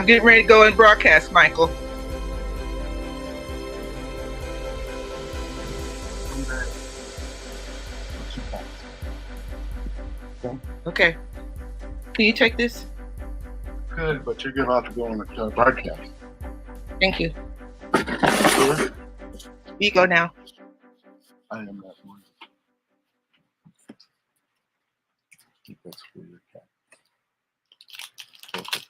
I'm getting ready to go and broadcast, Michael. Okay. Can you take this? Good, but you're about to go on the broadcast. Thank you. Sure. You go now. I am that one. I think that's for your cat. Perfect.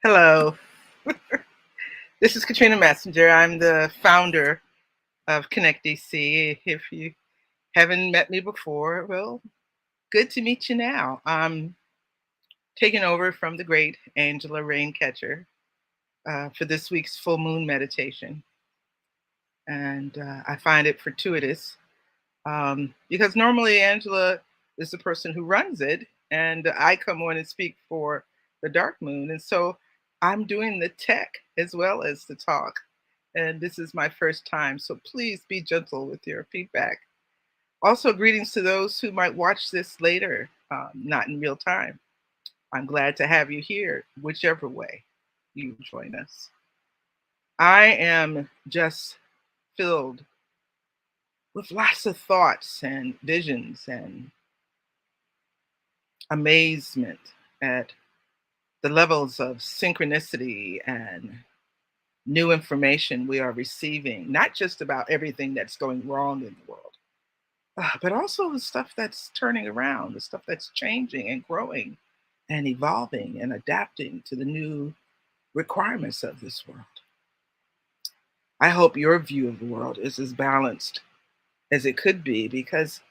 Hello. This is Katrina Messenger. I'm the founder of Connect DC. If you haven't met me before, well, good to meet you now. I'm taking over from the great Angela Raincatcher for this week's full moon meditation. And I find it fortuitous because normally Angela is the person who runs it, and I come on and speak for the dark moon. And so I'm doing the tech as well as the talk. And this is my first time, so please be gentle with your feedback. Also, greetings to those who might watch this later, not in real time. I'm glad to have you here, whichever way you join us. I am just filled with lots of thoughts and visions and amazement at the levels of synchronicity and new information we are receiving, not just about everything that's going wrong in the world, but also the stuff that's turning around, the stuff that's changing and growing and evolving and adapting to the new requirements of this world. I hope your view of the world is as balanced as it could be, because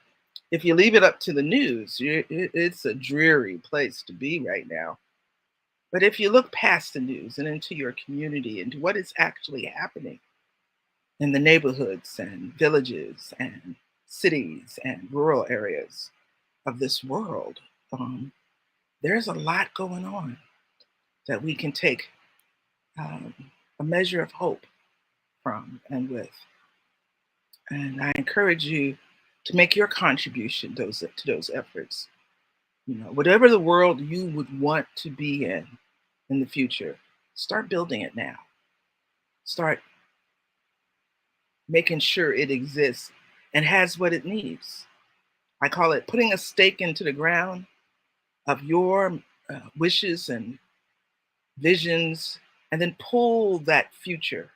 if you leave it up to the news, it's a dreary place to be right now. But if you look past the news and into your community, into what is actually happening in the neighborhoods and villages and cities and rural areas of this world, there's a lot going on that we can take a measure of hope from and with. And I encourage you to make your contribution to those efforts. Whatever the world you would want to be in the future, start building it now. Start making sure it exists and has what it needs. I call it putting a stake into the ground of your wishes and visions, and then pull that future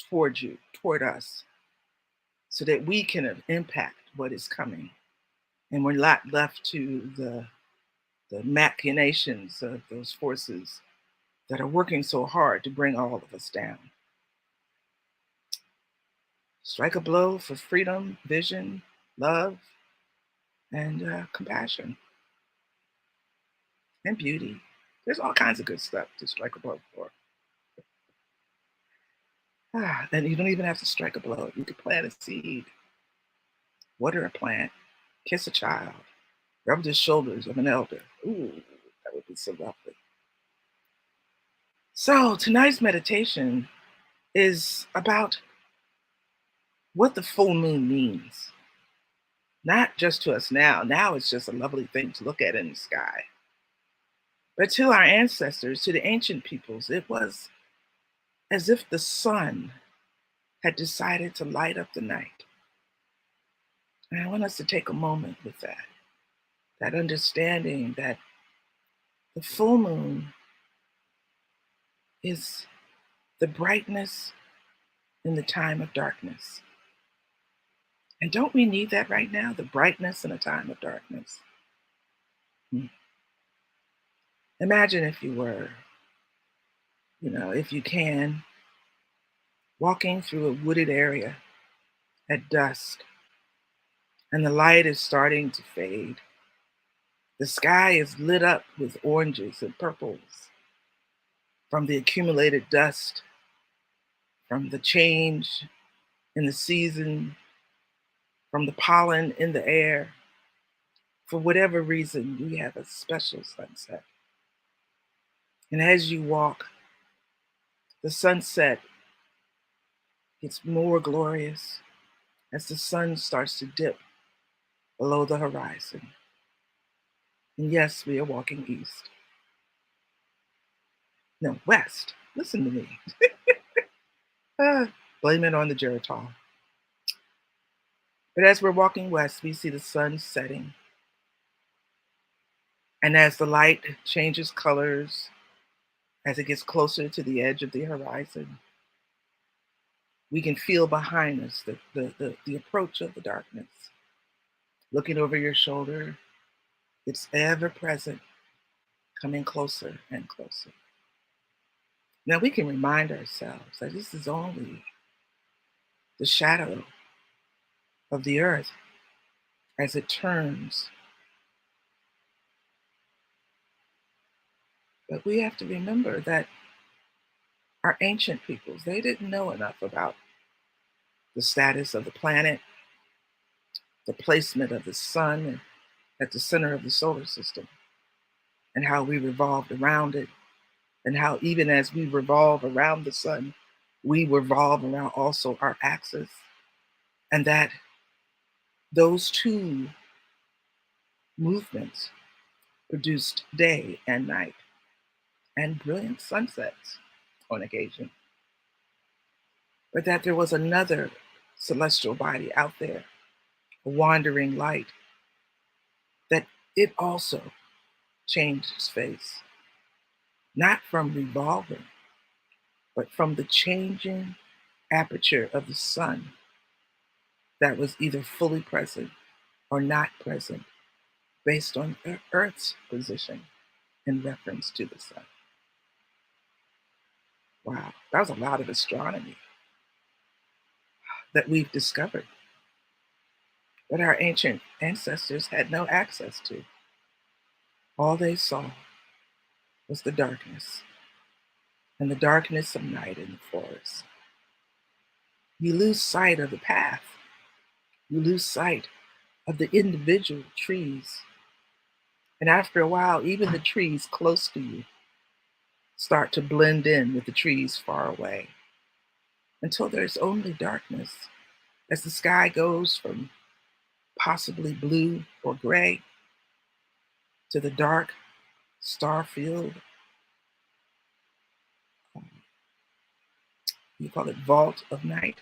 toward you, toward us, so that we can impact what is coming. And we're not left to the machinations of those forces that are working so hard to bring all of us down. Strike a blow for freedom, vision, love, and compassion and beauty. There's all kinds of good stuff to strike a blow for. And you don't even have to strike a blow. You could plant a seed, water a plant, kiss a child, rub the shoulders of an elder. Ooh, that would be so lovely. So tonight's meditation is about what the full moon means. Not just to us now. Now it's just a lovely thing to look at in the sky. But to our ancestors, to the ancient peoples, it was as if the sun had decided to light up the night. And I want us to take a moment with that understanding that the full moon is the brightness in the time of darkness. And don't we need that right now? The brightness in a time of darkness. Imagine if you were, if you can, walking through a wooded area at dusk, and the light is starting to fade. The sky is lit up with oranges and purples from the accumulated dust, from the change in the season, from the pollen in the air. For whatever reason, we have a special sunset. And as you walk, the sunset gets more glorious as the sun starts to dip below the horizon. And yes, we are walking east. No, west. Listen to me. Blame it on the Geritol. But as we're walking west, we see the sun setting. And as the light changes colors, as it gets closer to the edge of the horizon, we can feel behind us the approach of the darkness. Looking over your shoulder, it's ever present, coming closer and closer. Now we can remind ourselves that this is only the shadow of the earth as it turns. But we have to remember that our ancient peoples, they didn't know enough about the status of the planet, the placement of the sun at the center of the solar system, and how we revolved around it, and how even as we revolve around the sun, we revolve around also our axis, and that those two movements produced day and night and brilliant sunsets on occasion. But that there was another celestial body out there, a wandering light, that it also changed its face, not from revolving, but from the changing aperture of the sun that was either fully present or not present based on Earth's position in reference to the sun. Wow, that was a lot of astronomy that we've discovered, that our ancient ancestors had no access to. All they saw was the darkness, and the darkness of night in the forest. You lose sight of the path. You lose sight of the individual trees. And after a while, even the trees close to you start to blend in with the trees far away until there's only darkness as the sky goes from possibly blue or gray to the dark, star-filled, you call it vault of night.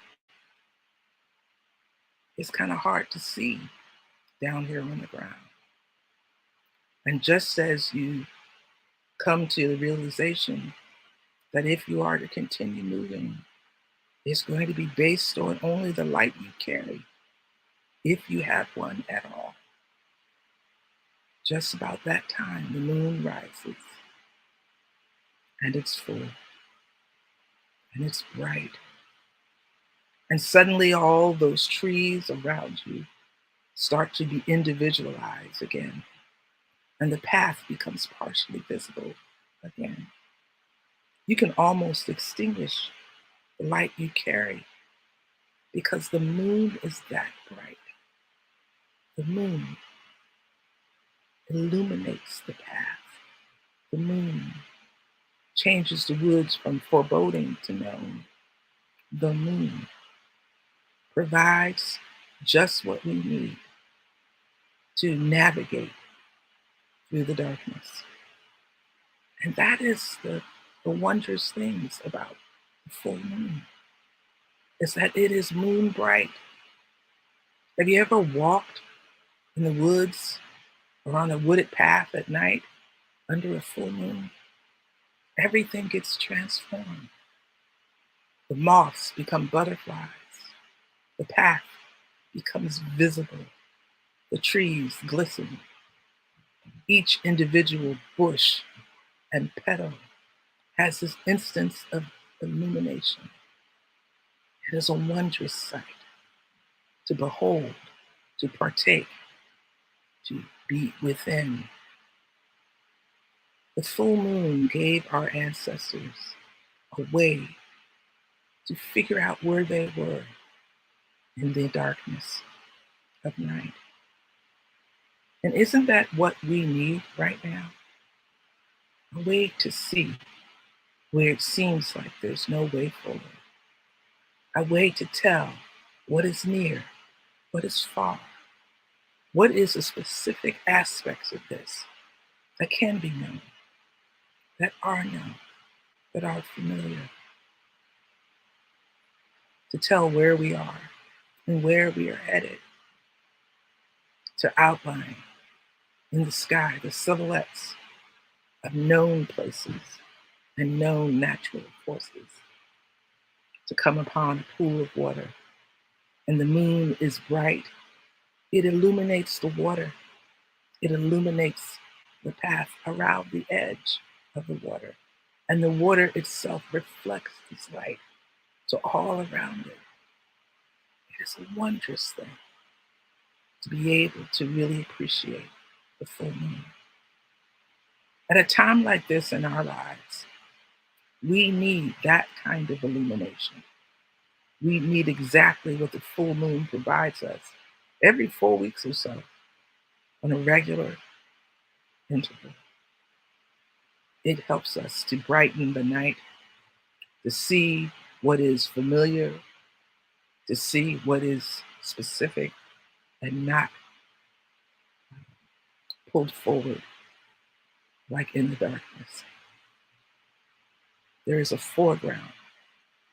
It's kind of hard to see down here on the ground. And just as you come to the realization that if you are to continue moving, it's going to be based on only the light you carry, if you have one at all. Just about that time, the moon rises, and it's full, and it's bright. And suddenly all those trees around you start to be individualized again, and the path becomes partially visible again. You can almost extinguish the light you carry because the moon is that bright. The moon illuminates the path. The moon changes the woods from foreboding to known. The moon provides just what we need to navigate through the darkness. And that is the wondrous things about the full moon, is that it is moon bright. Have you ever walked in the woods or on a wooded path at night under a full moon? Everything gets transformed. The moths become butterflies. The path becomes visible. The trees glisten. Each individual bush and petal has this instance of illumination. It is a wondrous sight to behold, to partake, to be within. The full moon gave our ancestors a way to figure out where they were in the darkness of night. And isn't that what we need right now? A way to see where it seems like there's no way forward. A way to tell what is near, what is far. What is the specific aspects of this that can be known, that are known, that are familiar? To tell where we are and where we are headed. To outline in the sky the silhouettes of known places and known natural forces. To come upon a pool of water and the moon is bright. It illuminates the water. It illuminates the path around the edge of the water. And the water itself reflects this light. So all around it, it is a wondrous thing to be able to really appreciate the full moon. At a time like this in our lives, we need that kind of illumination. We need exactly what the full moon provides us every 4 weeks or so on a regular interval. It helps us to brighten the night, to see what is familiar, to see what is specific and not pulled forward like in the darkness. There is a foreground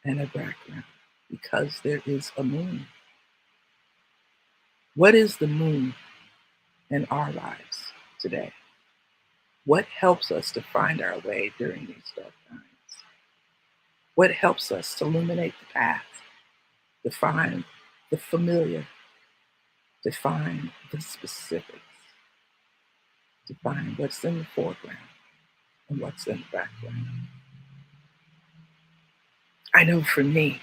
and a background because there is a moon. What is the moon in our lives today? What helps us to find our way during these dark times? What helps us to illuminate the path, to find the familiar, to find the specifics, to find what's in the foreground and what's in the background? I know for me,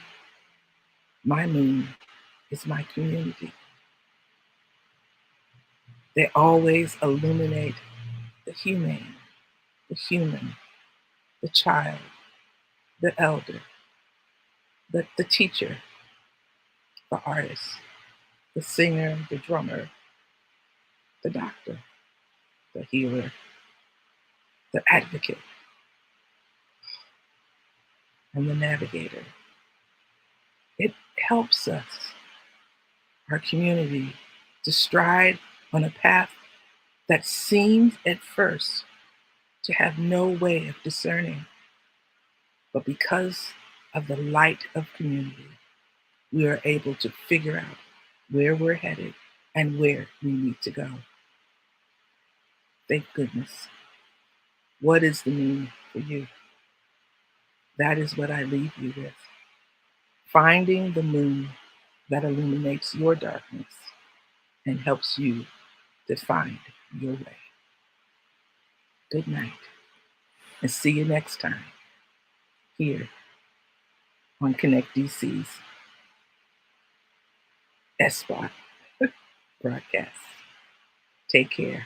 my moon is my community. They always illuminate the humane, the human, the child, the elder, the teacher, the artist, the singer, the drummer, the doctor, the healer, the advocate. and the navigator. It helps us, our community, to stride on a path that seems at first to have no way of discerning. But because of the light of community, we are able to figure out where we're headed and where we need to go. Thank goodness. What is the meaning for you? That is what I leave you with. Finding the moon that illuminates your darkness and helps you to find your way. Good night, and see you next time here on Connect DC's SPOT broadcast. Take care.